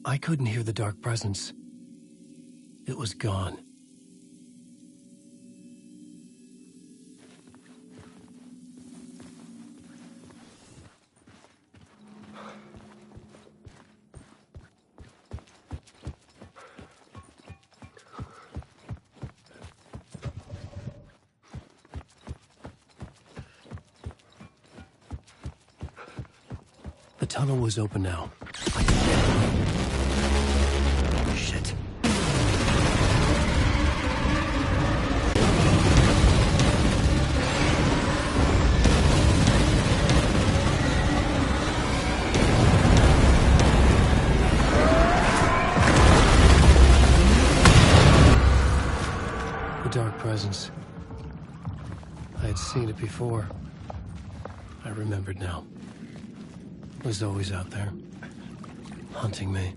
I couldn't hear the dark presence. It was gone. The tunnel was open now. Shit. The dark presence. I had seen it before. I remembered now. It was always out there, hunting me.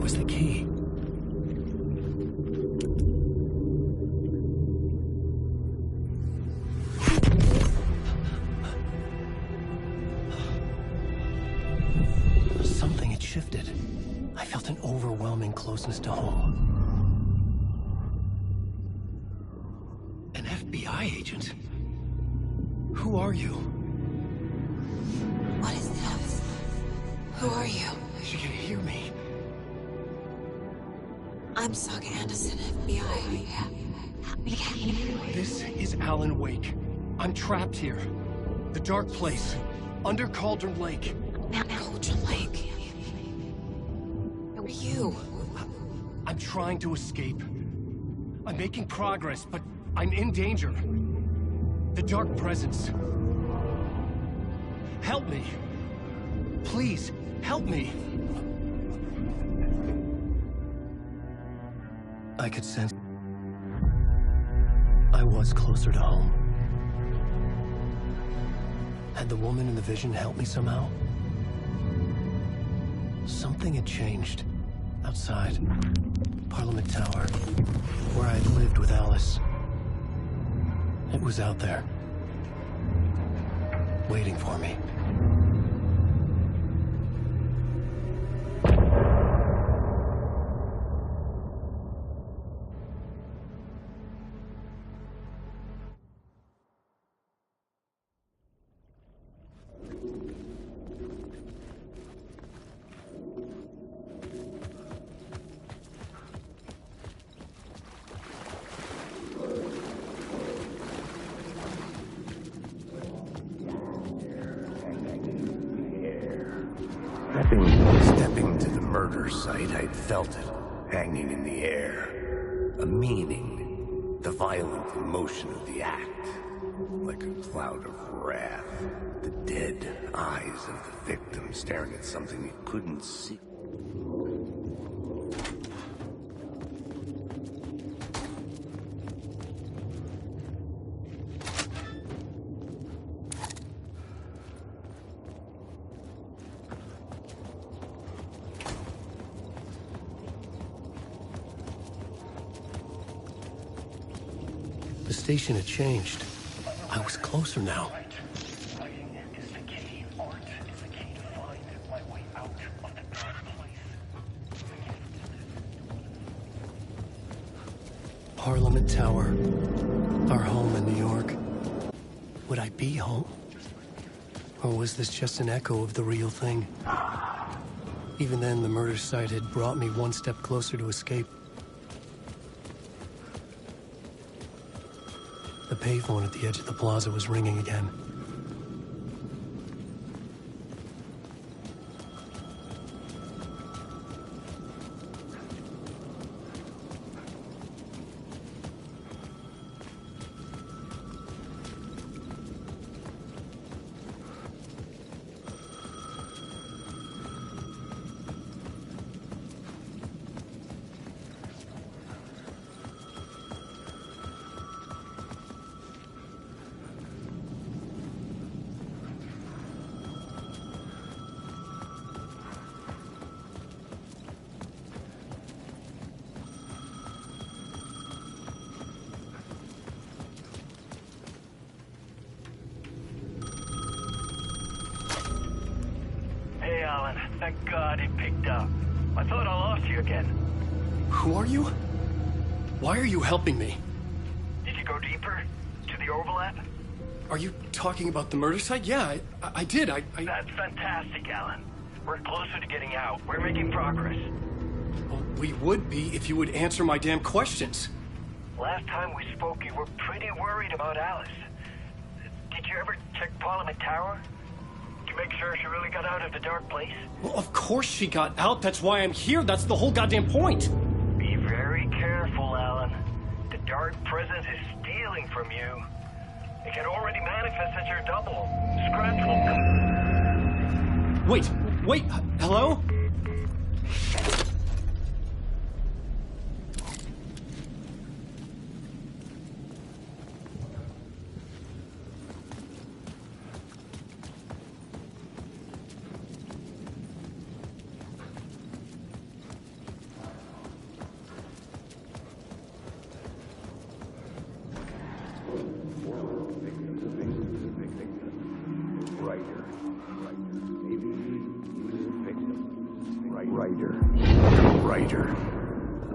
Was the key. Something had shifted. I felt an overwhelming closeness to home. An FBI agent? Who are you? What is this? Who are you? She can hear me. I'm Saga Anderson, FBI. We can't hear you. This is Alan Wake. I'm trapped here. The dark place. Under Cauldron Lake. Cauldron Lake? Who are you? I'm trying to escape. I'm making progress, but I'm in danger. The dark presence. Help me. Please, help me. I could sense I was closer to home. Had the woman in the vision helped me somehow? Something had changed. Outside. Parliament Tower. Where I'd lived with Alice. It was out there. Waiting for me. Stepping to the murder site, I'd felt it, hanging in the air. A meaning, the violent emotion of the act. Like a cloud of wrath. The dead eyes of the victim staring at something it couldn't see. The station had changed. I was closer now. Parliament Tower. Our home in New York. Would I be home? Or was this just an echo of the real thing? Even then, the murder site had brought me one step closer to escape. The payphone at the edge of the plaza was ringing again. Thank God it picked up. I thought I lost you again. Who are you? Why are you helping me? Did you go deeper? To the overlap? Are you talking about the murder site? Yeah, I did. That's fantastic, Alan. We're closer to getting out. We're making progress. Well, we would be if you would answer my damn questions. Last time we spoke, you were pretty worried about Alice. Did you ever check Parliament Tower? To make sure she really got out of the dark place? Well, of course she got out. That's why I'm here. That's the whole goddamn point. Be very careful, Alan. The dark presence is stealing from you. It can already manifest as your double. Scratch will come. Wait, hello?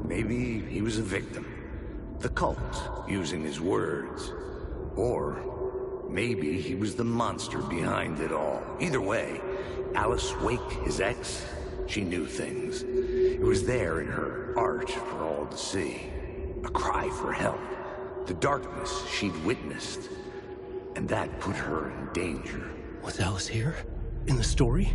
Maybe he was a victim. The cult, using his words. Or maybe he was the monster behind it all. Either way, Alice Wake, his ex, she knew things. It was there in her art for all to see. A cry for help. The darkness she'd witnessed. And that put her in danger. Was Alice here? In the story?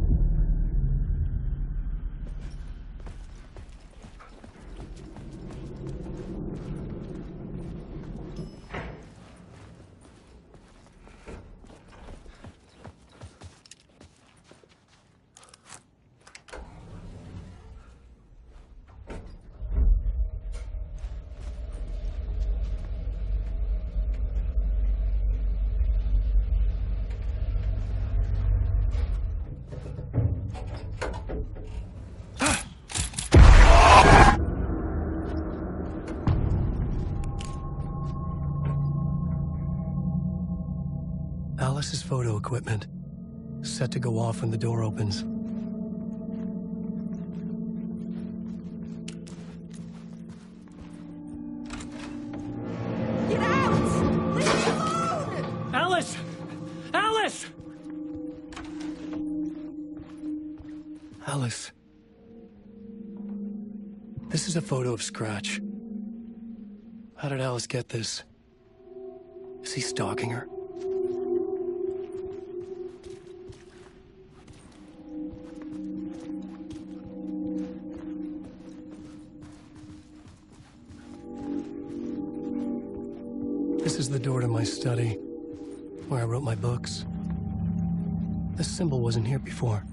Alice's photo equipment, set to go off when the door opens. Get out! Leave me alone! Alice! Alice! Alice. This is a photo of Scratch. How did Alice get this? Is he stalking her? This is the door to my study, where I wrote my books. This symbol wasn't here before.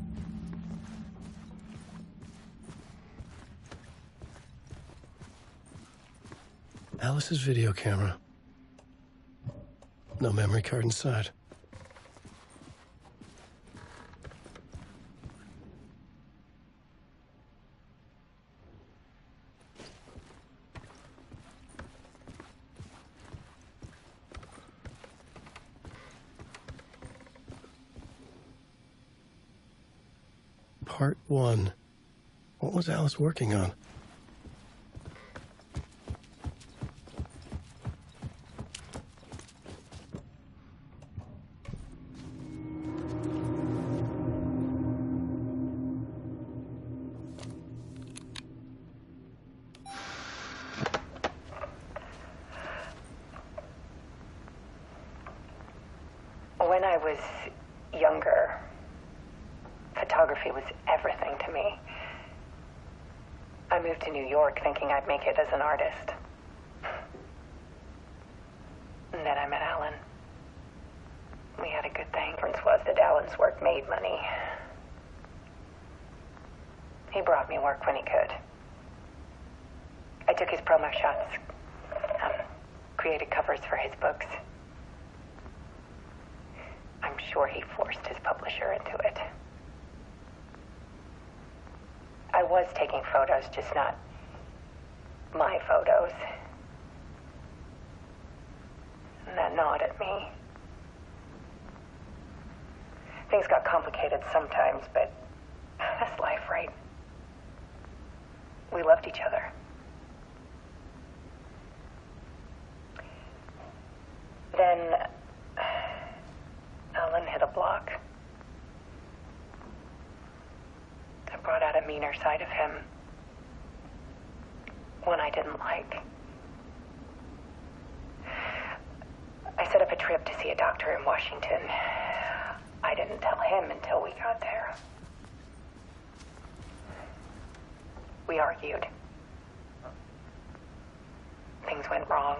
Alice's video camera. No memory card inside. Part 1. What was Alice working on? When I was younger, photography was everything to me. I moved to New York thinking I'd make it as an artist. And then I met Alan. We had a good thing. The difference was that Alan's work made money. He brought me work when he could. I took his promo shots, created covers for his books. I'm sure he forced his publisher into it. I was taking photos, just not my photos. And that gnawed at me. Things got complicated sometimes, but That's life, right? We loved each other. Then Alan hit a block. It brought out a meaner side of him. One I didn't like. I set up a trip to see a doctor in Washington. I didn't tell him until we got there. We argued. Things went wrong.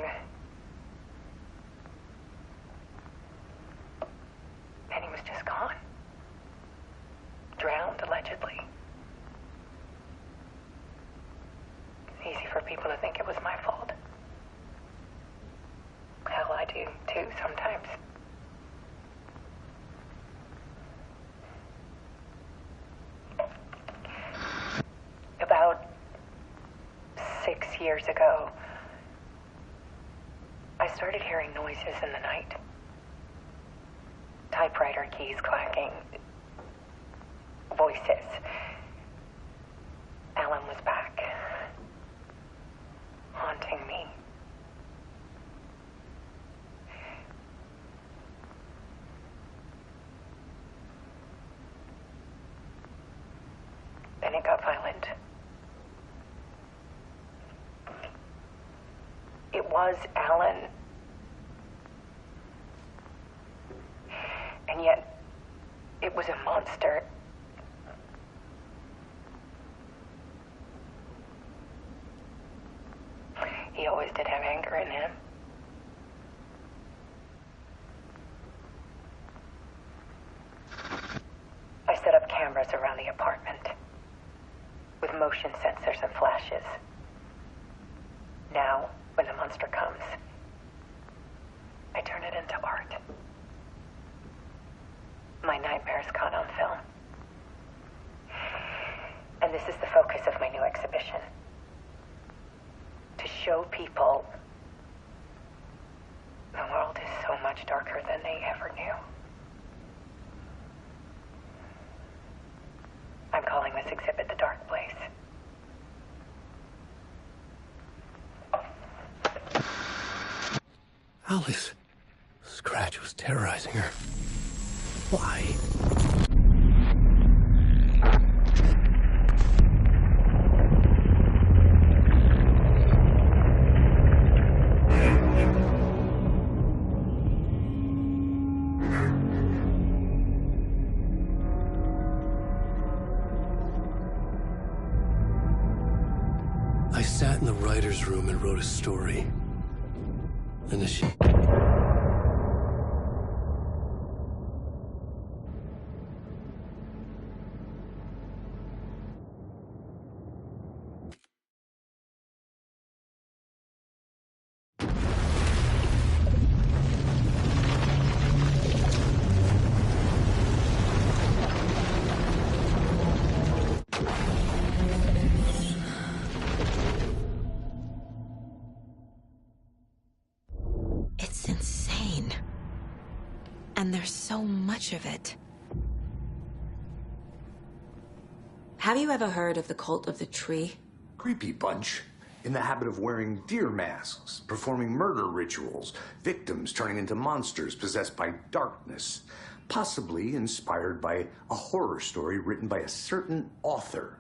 And he was just gone. Drowned, allegedly. It's easy for people to think it was my fault. Hell, I do, too, sometimes. About 6 years ago, I started hearing noises in the night. Typewriter keys clacking. Voices. Alan was back. Haunting me. Then it got violent. It was Alan. And yet, it was a monster. He always did have anger in him. I set up cameras around the apartment with motion sensors and flashes. Now, when the monster comes, I turn it into art. My nightmares caught on film. And this is the focus of my new exhibition. To show people the world is so much darker than they ever knew. I'm calling this exhibit The Dark Place. Alice. Scratch was terrorizing her. Why? I sat in the writer's room and wrote a story. And as she... It's insane. And there's so much of it. Have you ever heard of the cult of the tree? Creepy bunch. In the habit of wearing deer masks, performing murder rituals, victims turning into monsters possessed by darkness, possibly inspired by a horror story written by a certain author.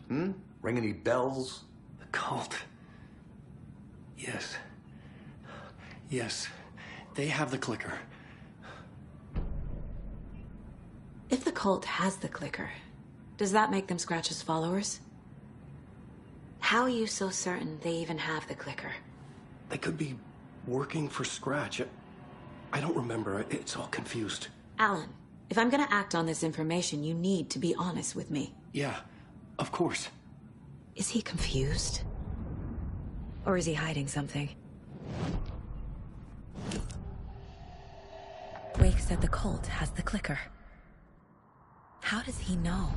Ring any bells? The cult. Yes. Yes. They have the clicker. If the cult has the clicker, does that make them Scratch's followers? How are you so certain they even have the clicker? They could be working for Scratch. I don't remember. It's all confused. Alan, if I'm gonna act on this information, you need to be honest with me. Yeah, of course. Is he confused? Or is he hiding something? Wake said the cult has the clicker. How does he know?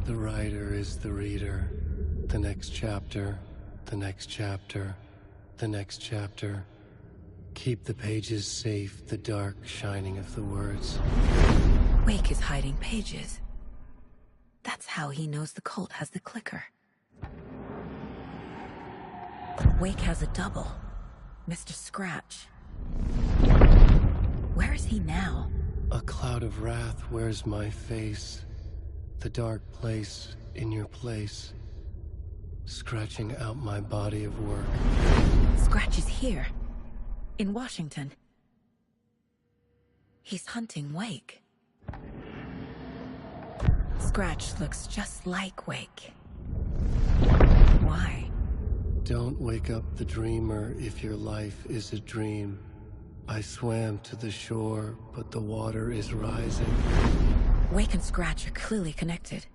The writer is the reader. The next chapter, the next chapter, the next chapter. Keep the pages safe, the dark shining of the words. Wake is hiding pages. That's how he knows the cult has the clicker. Wake has a double. Mr. Scratch. Where is he now? A cloud of wrath wears my face. The dark place in your place. Scratching out my body of work. Scratch is here. In Washington. He's hunting Wake. Scratch looks just like Wake. Why? Don't wake up the dreamer if your life is a dream. I swam to the shore, but the water is rising. Wake and Scratch are clearly connected.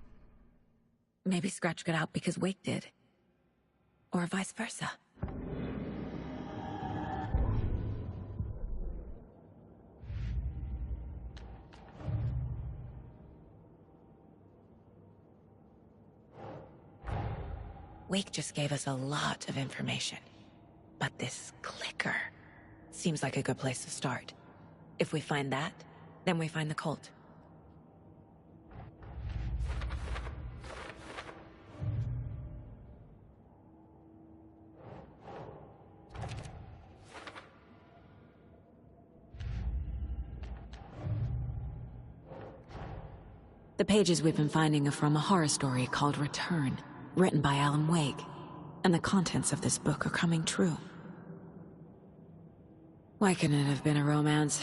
Maybe Scratch got out because Wake did. Or vice versa. Wake just gave us a lot of information. But this clicker seems like a good place to start. If we find that, then we find the cult. The pages we've been finding are from a horror story called Return, written by Alan Wake, and the contents of this book are coming true. Why couldn't it have been a romance?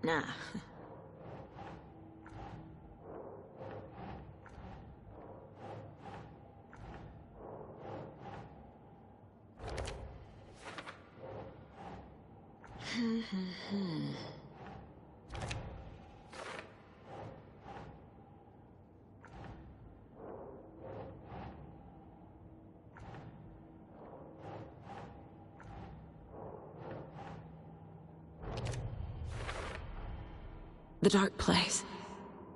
Nah. The dark place.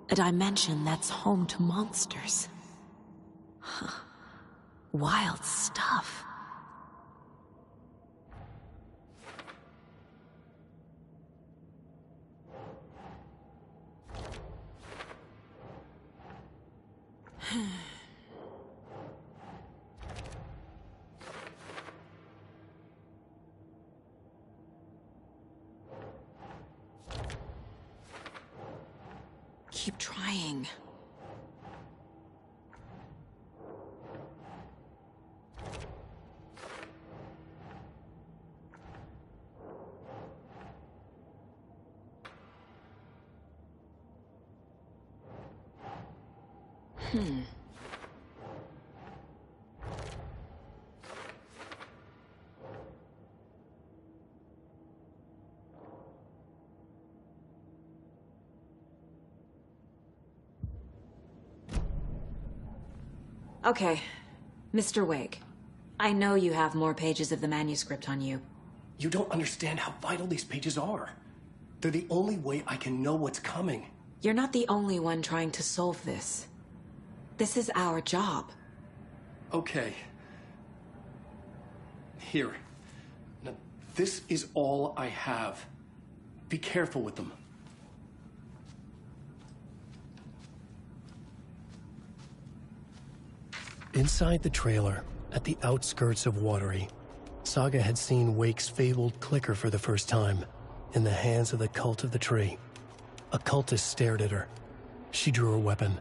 A dimension that's home to monsters. Huh. Wild stuff. Keep trying. Okay, Mr. Wake. I know you have more pages of the manuscript on you. You don't understand how vital these pages are. They're the only way I can know what's coming. You're not the only one trying to solve this. This is our job. Okay. Here. Now, this is all I have. Be careful with them. Inside the trailer, at the outskirts of Watery, Saga had seen Wake's fabled clicker for the first time, in the hands of the Cult of the Tree. A cultist stared at her. She drew her weapon.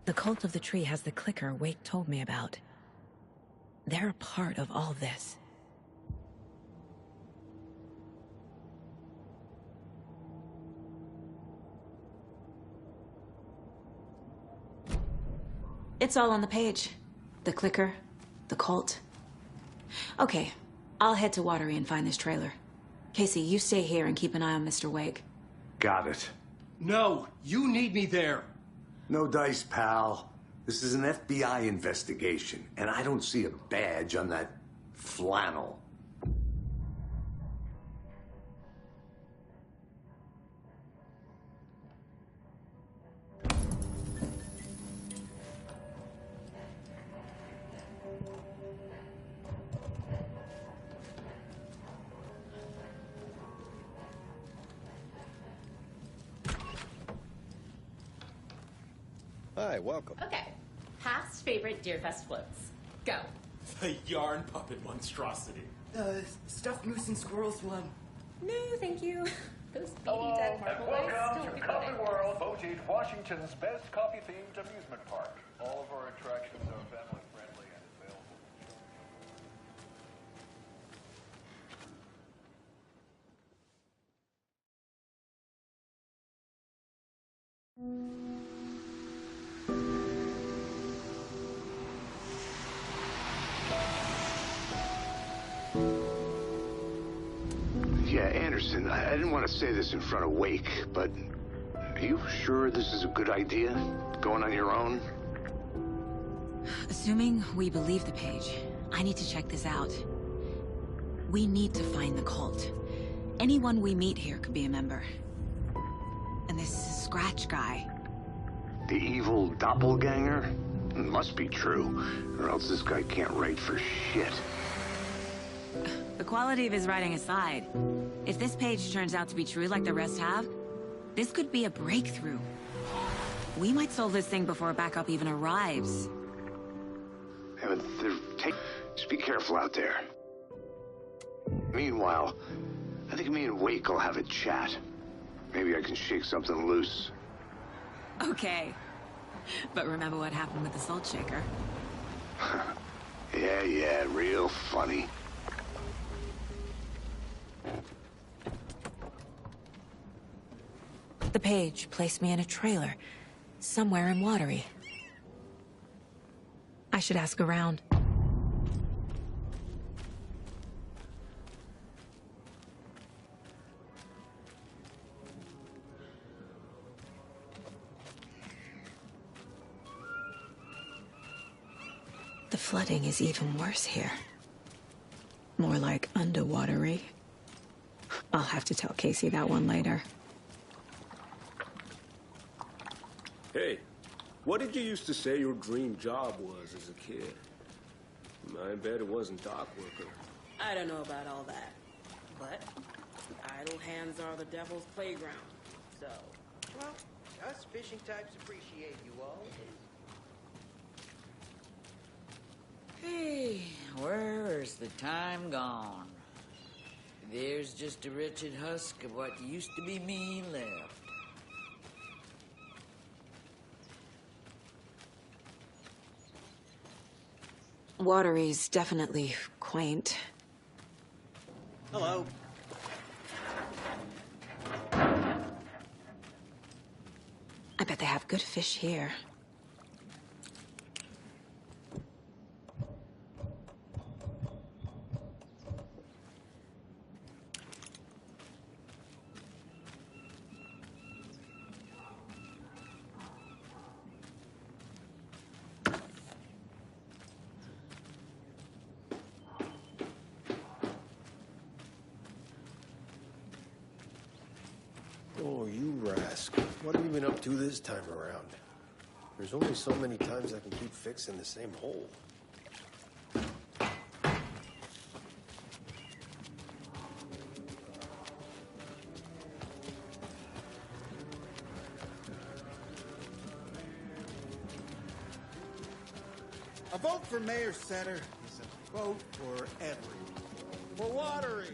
The cult of the tree has the clicker Wake told me about. They're a part of all this. It's all on the page. The clicker, the cult. Okay, I'll head to Watery and find this trailer. Casey, you stay here and keep an eye on Mr. Wake. Got it. No, you need me there. No dice, pal. This is an FBI investigation, and I don't see a badge on that flannel. Hi, welcome. Okay. Half's favorite Deerfest floats. Go. The yarn puppet monstrosity. Stuffed moose and squirrels one. No, thank you. Those beady Hello, dead and marble welcome still to be Coffee running. World, voted Washington's best coffee-themed amusement park. All of our attractions are family-friendly and available. Yeah, Anderson, I didn't want to say this in front of Wake, but are you sure this is a good idea? Going on your own? Assuming we believe the page, I need to check this out. We need to find the cult. Anyone we meet here could be a member. And this Scratch guy. The evil doppelganger? It must be true, or else this guy can't write for shit. The quality of his writing aside, if this page turns out to be true like the rest have, this could be a breakthrough. We might solve this thing before backup even arrives. Yeah, but just be careful out there. Meanwhile, I think me and Wake will have a chat. Maybe I can shake something loose. Okay. But remember what happened with the salt shaker? Yeah, real funny. The page placed me in a trailer, somewhere in Watery. I should ask around. The flooding is even worse here. More like underwatery. I'll have to tell Casey that one later. Hey, what did you used to say your dream job was as a kid? I bet it wasn't dock worker. I don't know about all that. But idle hands are the devil's playground. So, well, us fishing types appreciate you all. Hey, where's the time gone? There's just a wretched husk of what used to be me left. Watery's definitely quaint. Hello. I bet they have good fish here. Oh, you rascal. What have you been up to this time around? There's only so many times I can keep fixing the same hole. A vote for Mayor Setter is a vote for everyone. For Watery.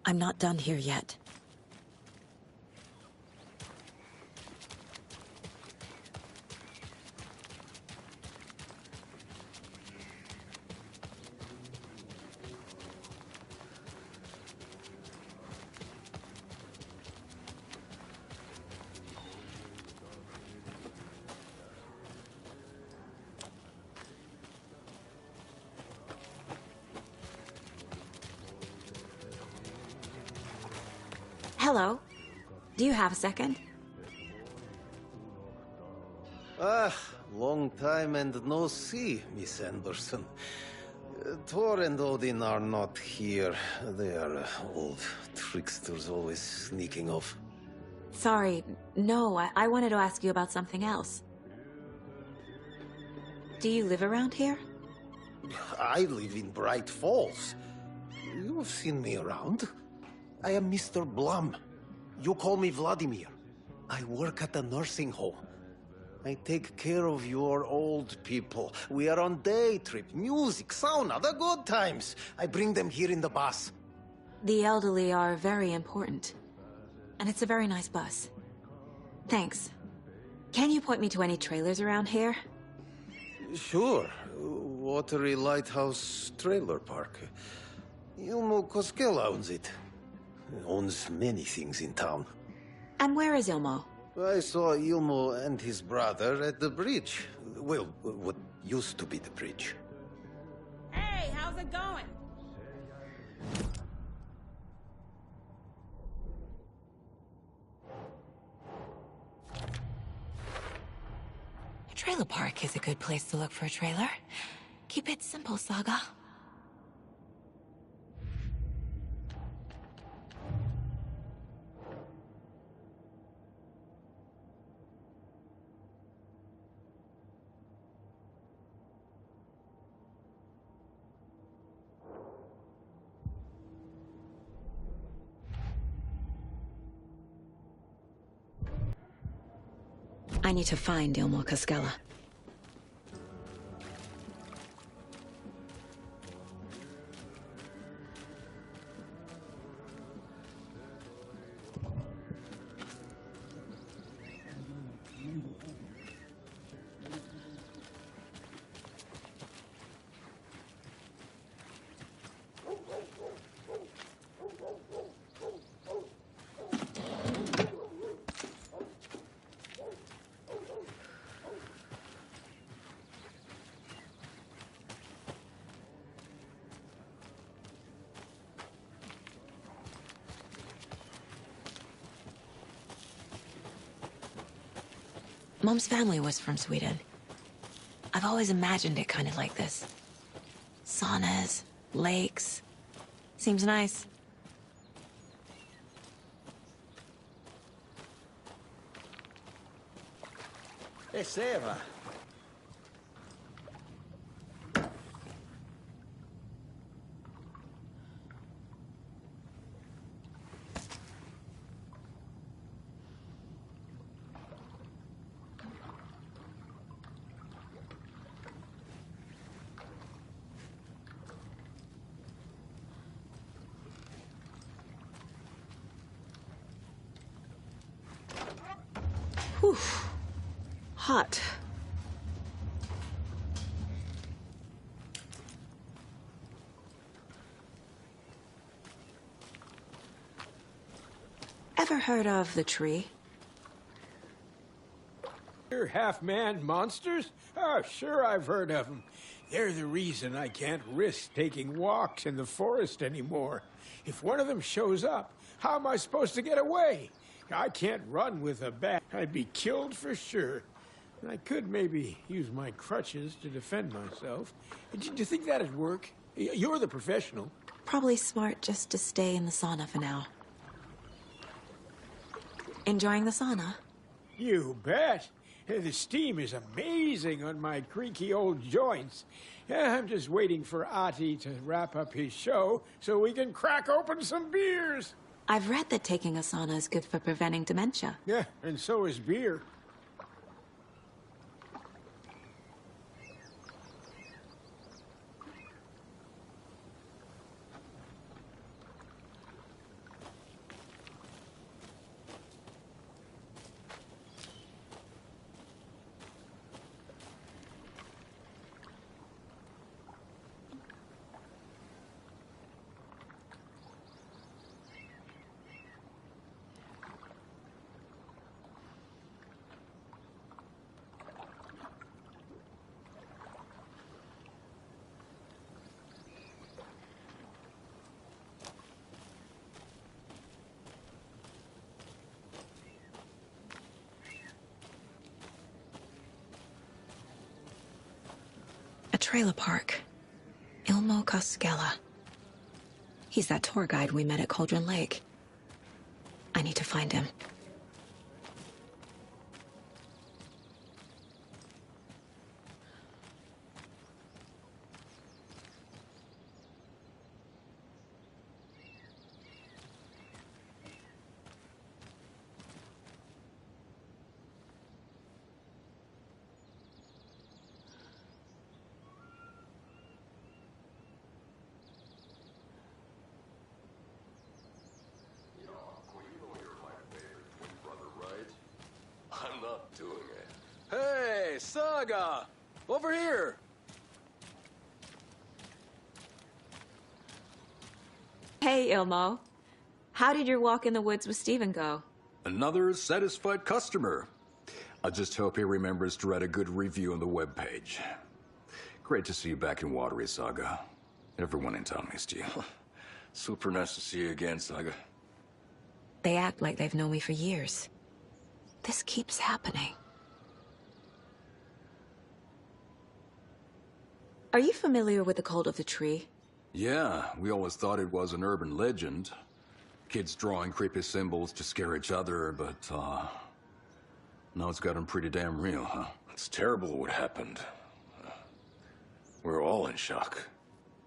I'm not done here yet. Hello. Do you have a second? Ah, long time and no see, Miss Anderson. Thor and Odin are not here. They are old tricksters always sneaking off. Sorry. No, I wanted to ask you about something else. Do you live around here? I live in Bright Falls. You've seen me around. I am Mr. Blum. You call me Vladimir. I work at a nursing home. I take care of your old people. We are on day trip, music, sauna, the good times. I bring them here in the bus. The elderly are very important. And it's a very nice bus. Thanks. Can you point me to any trailers around here? Sure. Watery Lighthouse Trailer Park. Ilmo Koskela owns it. Owns many things in town. And where is Ilmo? I saw Ilmo and his brother at the bridge. Well, what used to be the bridge. Hey, how's it going? A trailer park is a good place to look for a trailer. Keep it simple, Saga. I need to find Ilmo Koskela. Mom's family was from Sweden. I've always imagined it kind of like this. Saunas, lakes. Seems nice. Hey, Seva. Whew. Hot. Ever heard of the tree? You're half-man monsters? Oh, sure I've heard of them. They're the reason I can't risk taking walks in the forest anymore. If one of them shows up, how am I supposed to get away? I can't run with a bat. I'd be killed for sure. I could maybe use my crutches to defend myself. Do you think that'd work? You're the professional. Probably smart just to stay in the sauna for now. Enjoying the sauna? You bet. The steam is amazing on my creaky old joints. I'm just waiting for Ati to wrap up his show so we can crack open some beers. I've read that taking a sauna is good for preventing dementia. Yeah, and so is beer. trailer park. Ilmo Koskela. He's that tour guide we met at Cauldron Lake. I need to find him. I'm not doing it. Hey, Saga! Over here! Hey, Ilmo. How did your walk in the woods with Steven go? Another satisfied customer. I just hope he remembers to write a good review on the webpage. Great to see you back in Watery, Saga. Everyone in town missed you. Super nice to see you again, Saga. They act like they've known me for years. This keeps happening. Are you familiar with the Cult of the Tree? Yeah, we always thought it was an urban legend. Kids drawing creepy symbols to scare each other, but, now it's gotten pretty damn real, huh? It's terrible what happened. We're all in shock.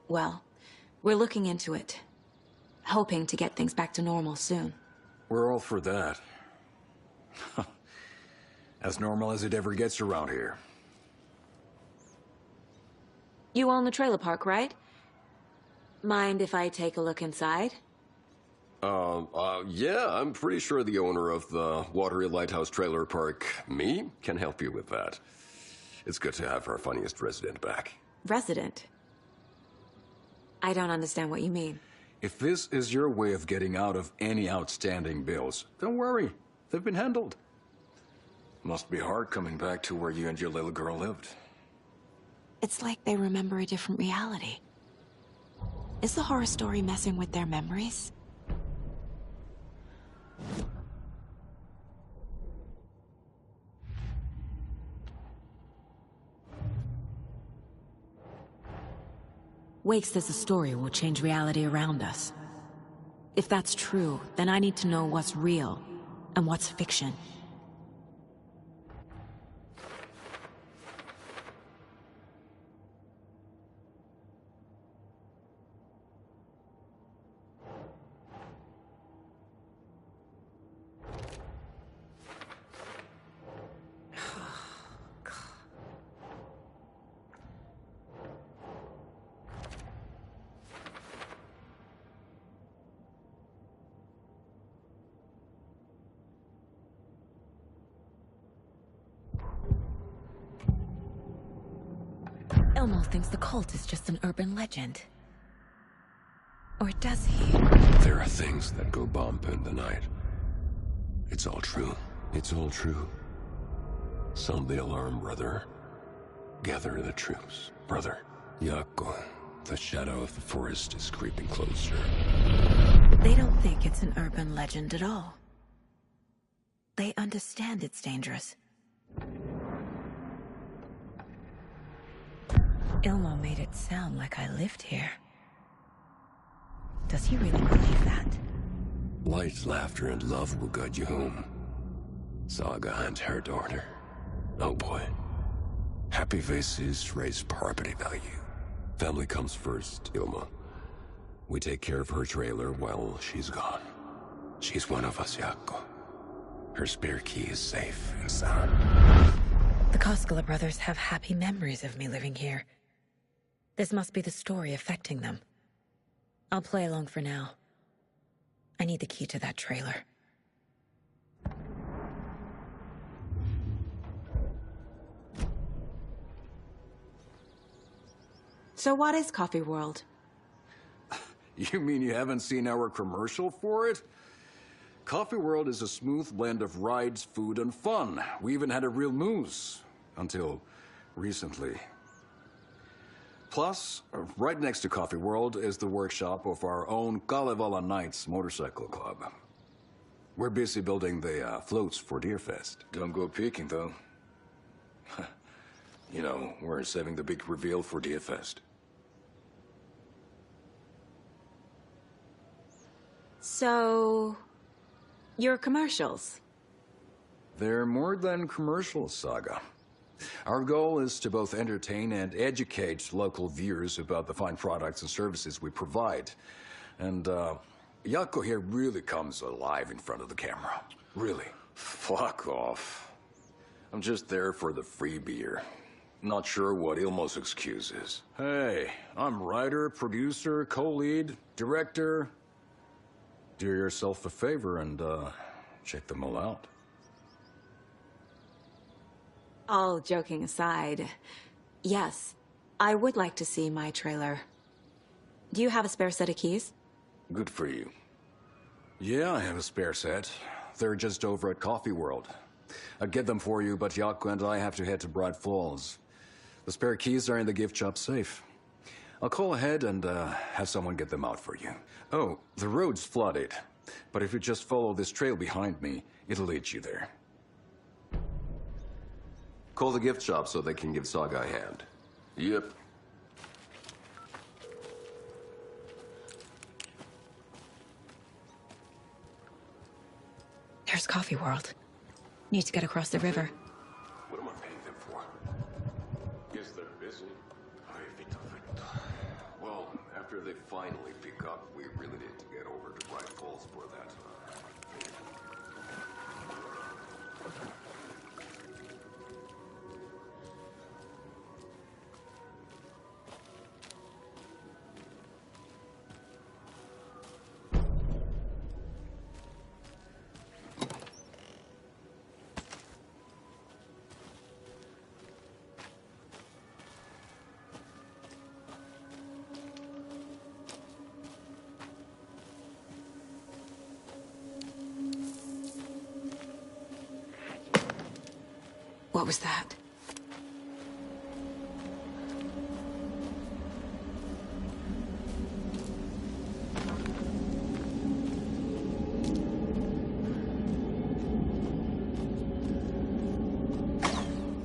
Well, we're looking into it. Hoping to get things back to normal soon. We're all for that. As normal as it ever gets around here. You own the trailer park, right? Mind if I take a look inside? Yeah, I'm pretty sure the owner of the Watery Lighthouse Trailer Park, me, can help you with that. It's good to have our funniest resident back. Resident? I don't understand what you mean. If this is your way of getting out of any outstanding bills, don't worry. They've been handled. Must be hard coming back to where you and your little girl lived. It's like they remember a different reality. Is the horror story messing with their memories? Wake says the story will change reality around us. If that's true, then I need to know what's real and what's fiction. Elmo thinks the cult is just an urban legend. Or does he? There are things that go bump in the night. It's all true. It's all true. Sound the alarm, brother. Gather the troops, brother. Yako, the shadow of the forest is creeping closer. They don't think it's an urban legend at all. They understand it's dangerous. Ilmo made it sound like I lived here. Does he really believe that? Light, laughter, and love will guide you home. Saga and her daughter. Oh boy. Happy faces raise property value. Family comes first, Ilma. We take care of her trailer while she's gone. She's one of us, Yako. Her spare key is safe and sound. The Koskela brothers have happy memories of me living here. This must be the story affecting them. I'll play along for now. I need the key to that trailer. So what is Coffee World? You mean you haven't seen our commercial for it? Coffee World is a smooth blend of rides, food, and fun. We even had a real moose. Until recently. Plus, right next to Coffee World is the workshop of our own Kalevala Knights Motorcycle Club. We're busy building the floats for Deerfest. Don't go peeking, though. You know, we're saving the big reveal for DFest. So... your commercials? They're more than commercials, Saga. Our goal is to both entertain and educate local viewers about the fine products and services we provide. And, Yako here really comes alive in front of the camera. Really. Fuck off. I'm just there for the free beer. Not sure what Ilmo's excuse is. Hey, I'm writer, producer, co-lead, director. Do yourself a favor and, check them all out. All joking aside, yes, I would like to see my trailer. Do you have a spare set of keys? Good for you. Yeah, I have a spare set. They're just over at Coffee World. I'd get them for you, but Yako and I have to head to Bright Falls. The spare keys are in the gift shop safe. I'll call ahead and have someone get them out for you. Oh, the road's flooded, but if you just follow this trail behind me, it'll lead you there. Call the gift shop so they can give Saga a hand. Yep. There's Coffee World. Need to get across the river. What am I paying them for? Guess they're busy. Well, after they finally pick up, we really need to get over to Bright Falls for that. What was that?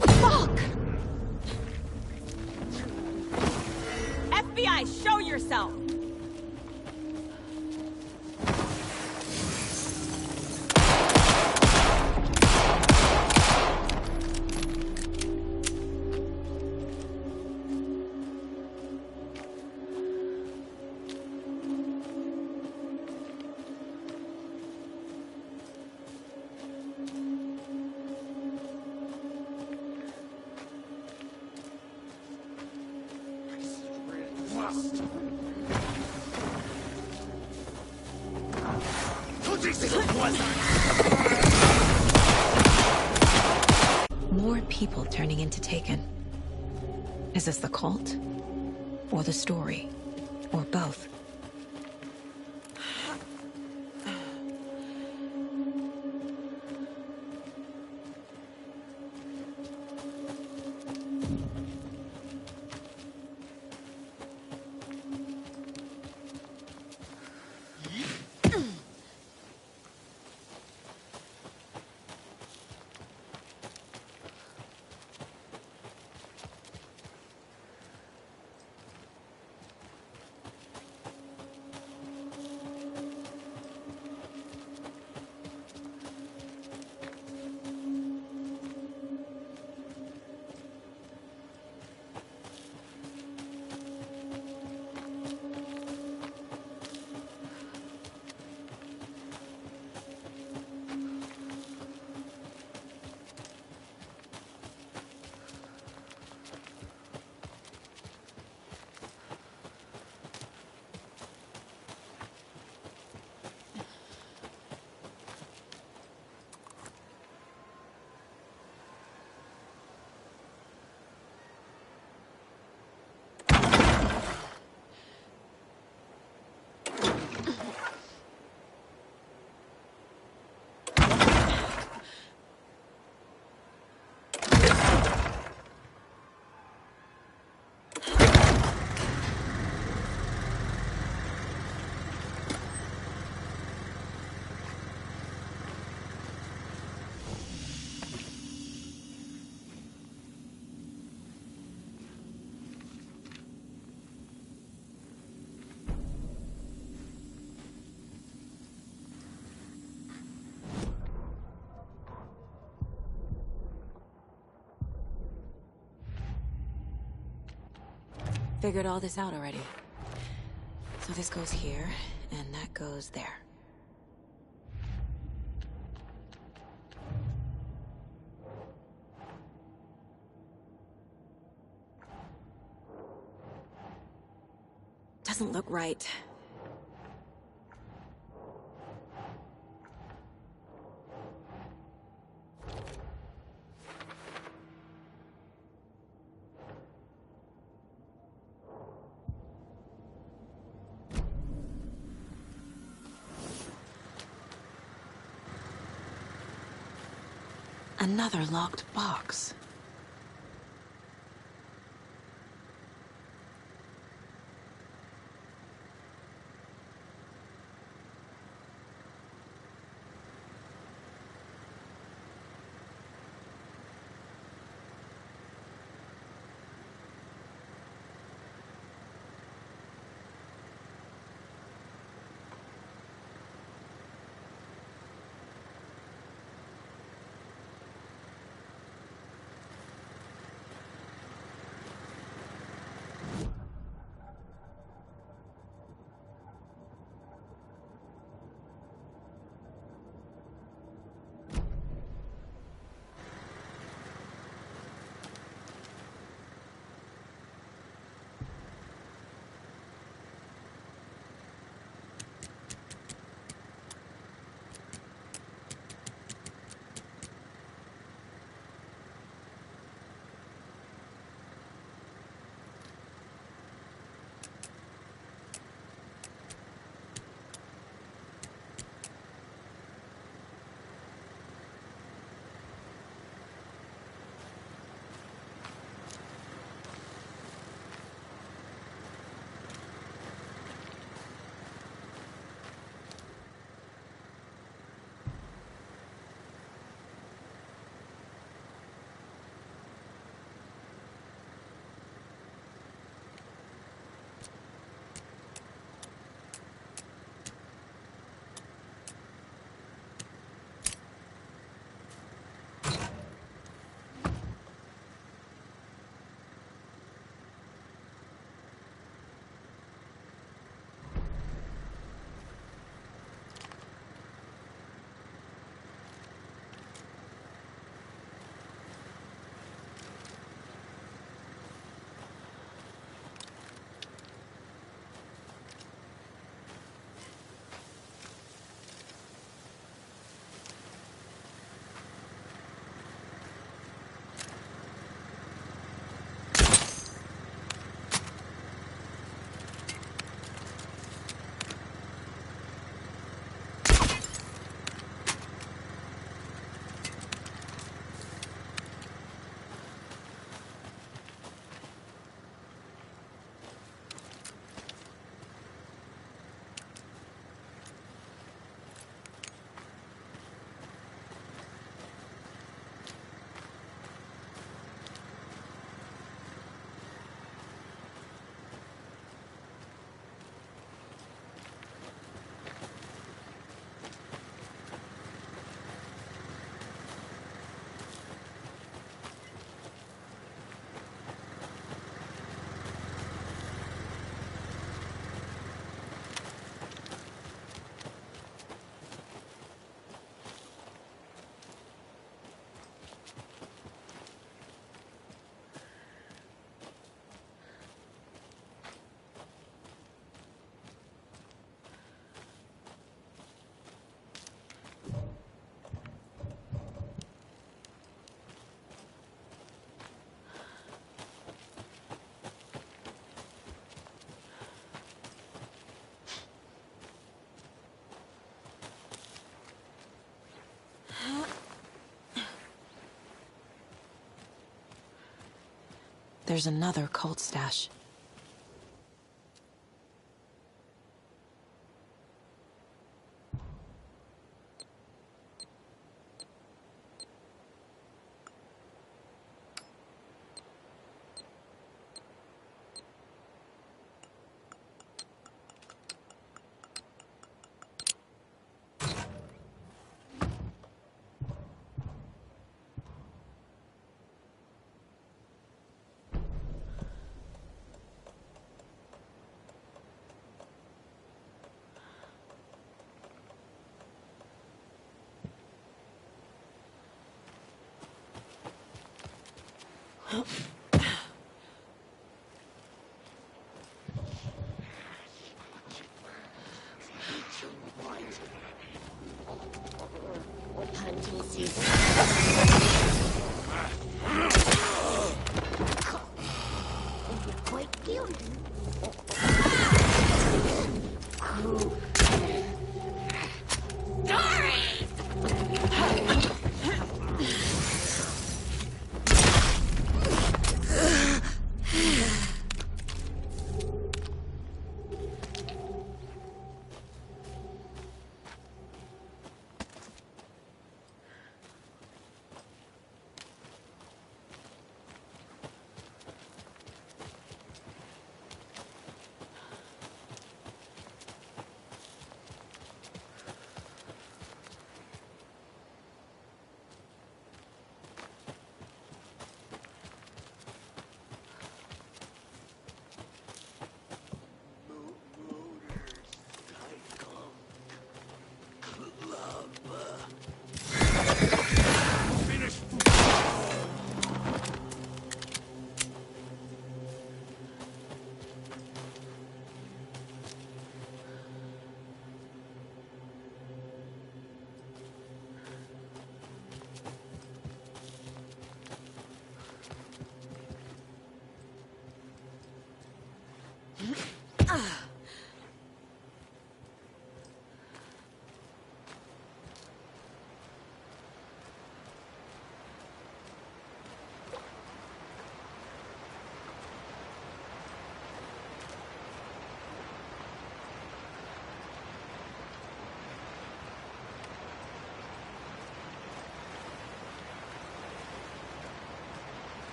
Fuck! FBI, show yourself! More people turning into Taken. Is this the cult? Or the story? Or both? figured all this out already. So this goes here, and that goes there. Doesn't look right. Another locked box. There's another cult stash. Hunting season. Quite cute.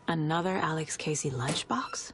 Another Alex Casey lunchbox?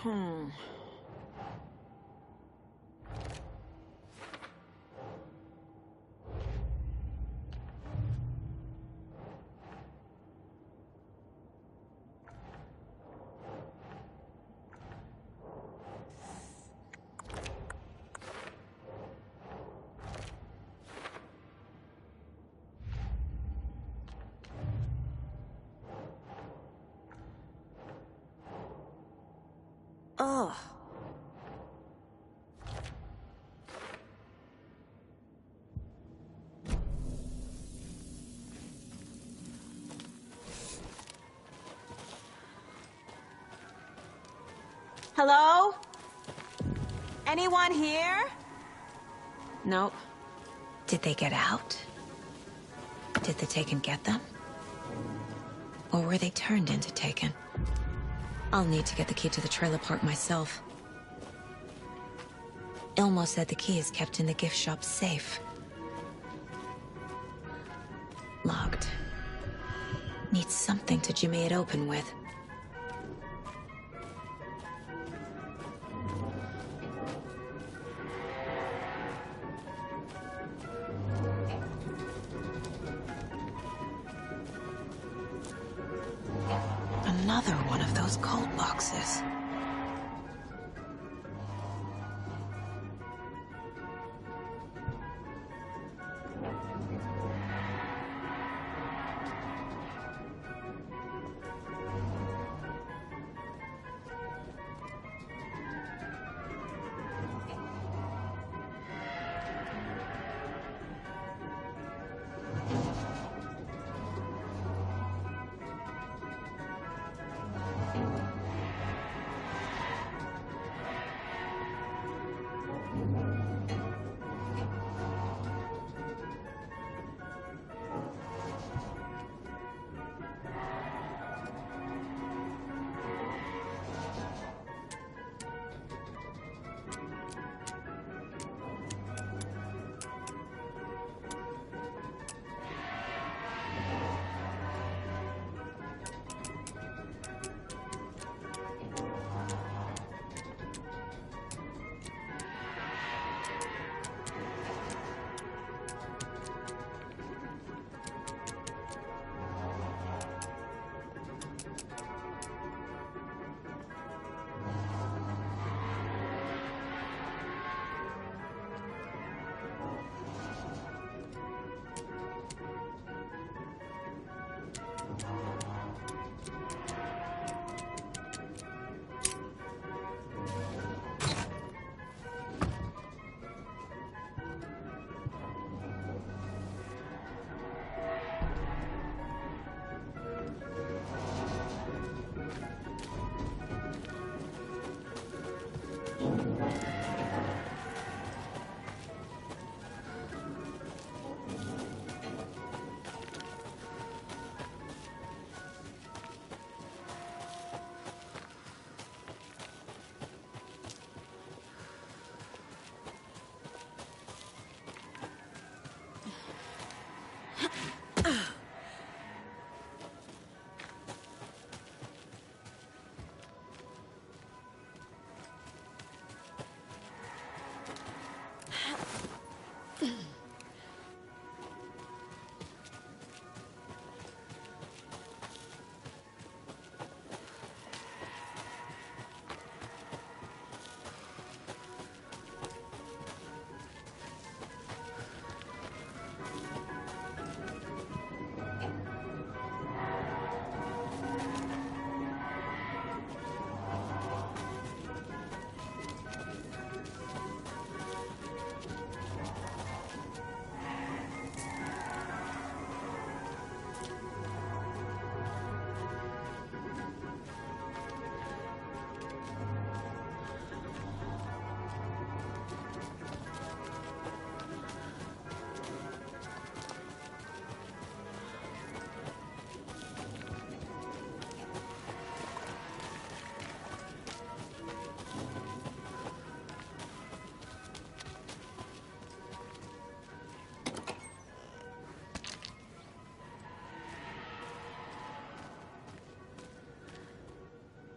Hmm. Ugh. Hello? Anyone here? Nope. Did they get out? Did the Taken get them? Or were they turned into Taken? I'll need to get the key to the trailer park myself. Ilmo said the key is kept in the gift shop's safe. Locked. Need something to jimmy it open with. Another one of those cold boxes.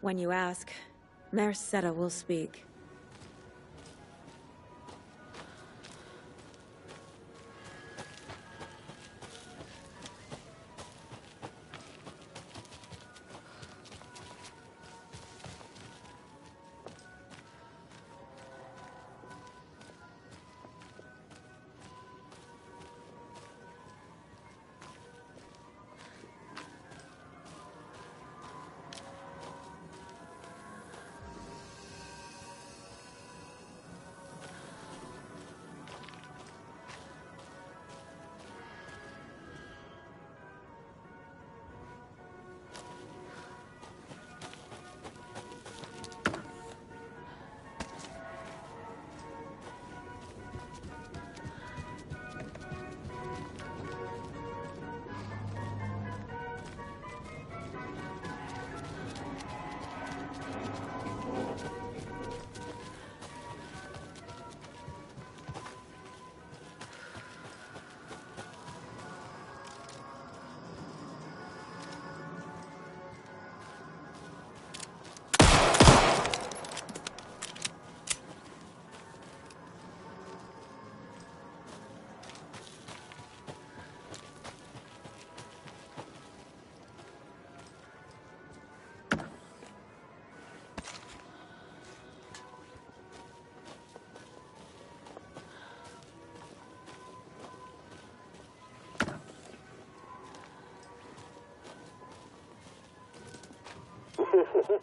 When you ask, Mayor Seta will speak.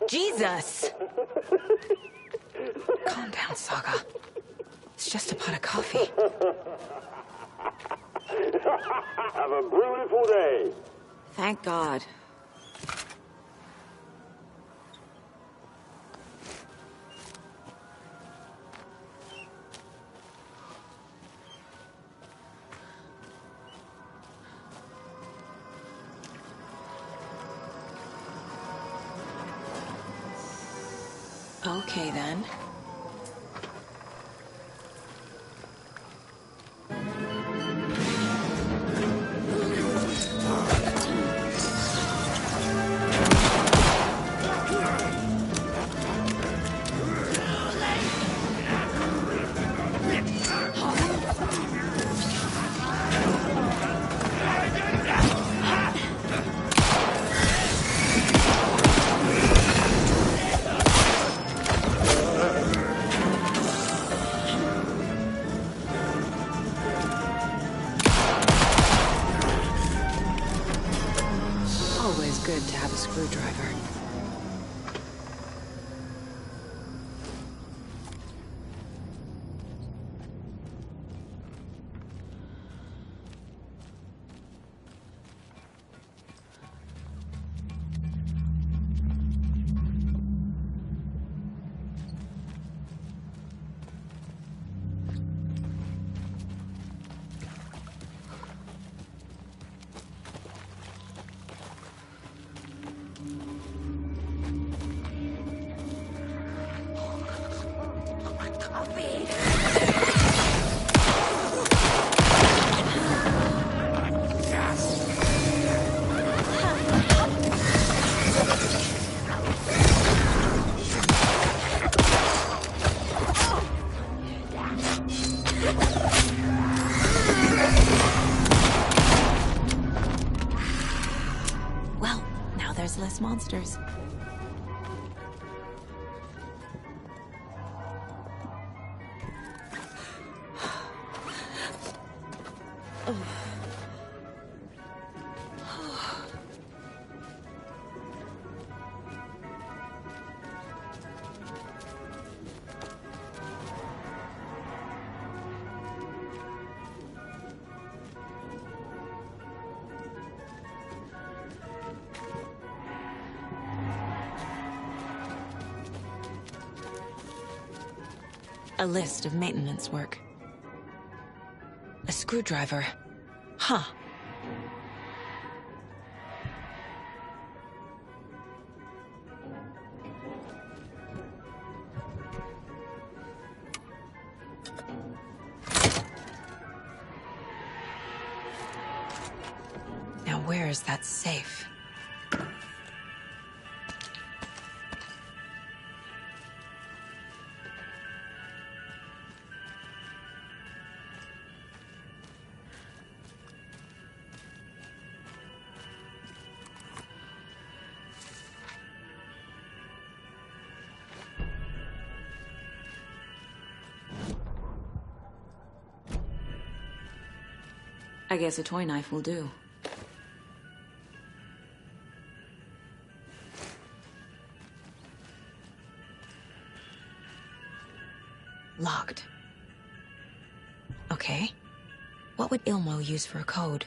Jesus! Calm down, Saga. It's just a pot of coffee. Have a beautiful day. Thank God. Okay, then. Always good to have a screwdriver. Well, now there's less monsters. A list of maintenance work. A screwdriver. Huh. Now where is that safe? I guess a toy knife will do. Locked. Okay. What would Ilmo use for a code?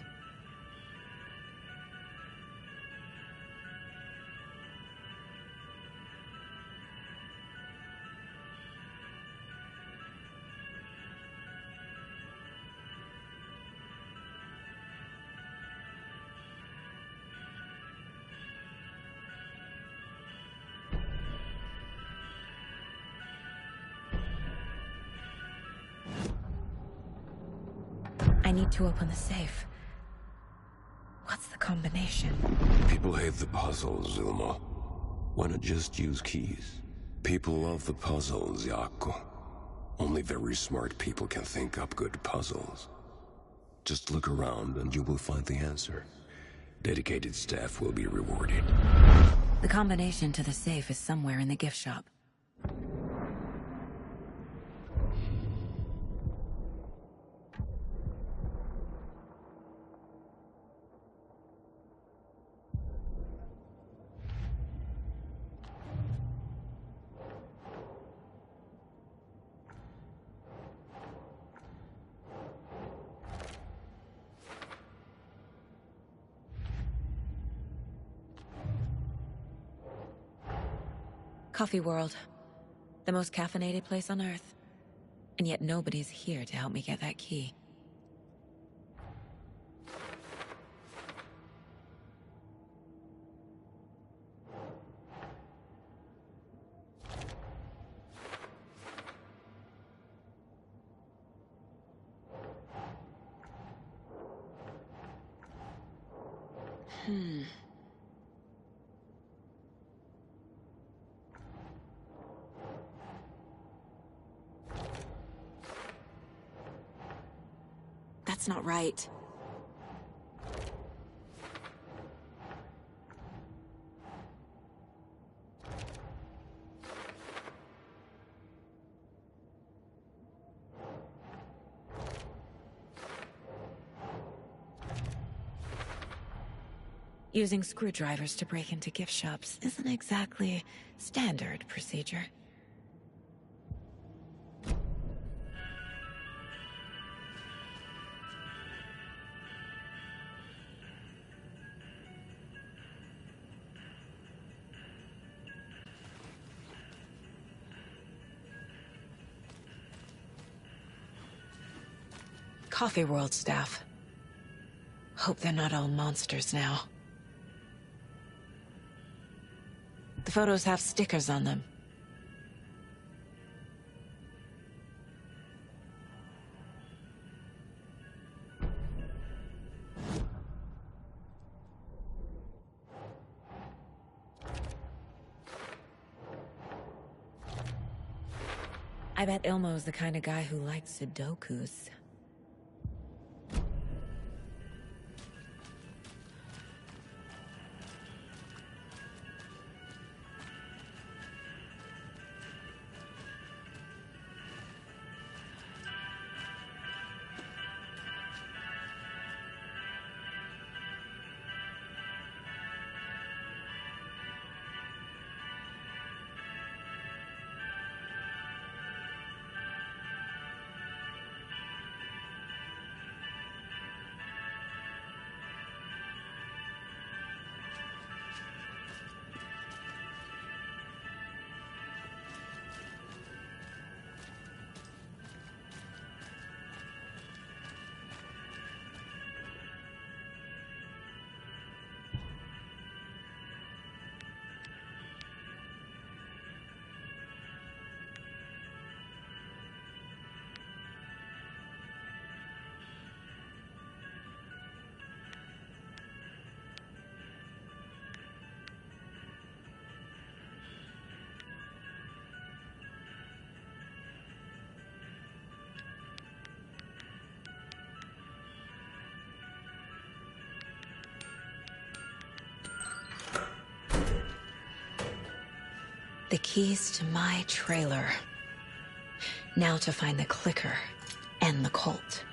I need to open the safe. What's the combination? People hate the puzzles, Ilmo. Why not just use keys? People love the puzzles, Jaakko. Only very smart people can think up good puzzles. Just look around and you will find the answer. Dedicated staff will be rewarded. The combination to the safe is somewhere in the gift shop. Coffee World. The most caffeinated place on Earth. And yet nobody's here to help me get that key. That's not right. Using screwdrivers to break into gift shops isn't exactly standard procedure. Coffee World staff. Hope they're not all monsters now. The photos have stickers on them. I bet Ilmo's the kind of guy who likes Sudokus. The keys to my trailer. Now to find the clicker and the cult.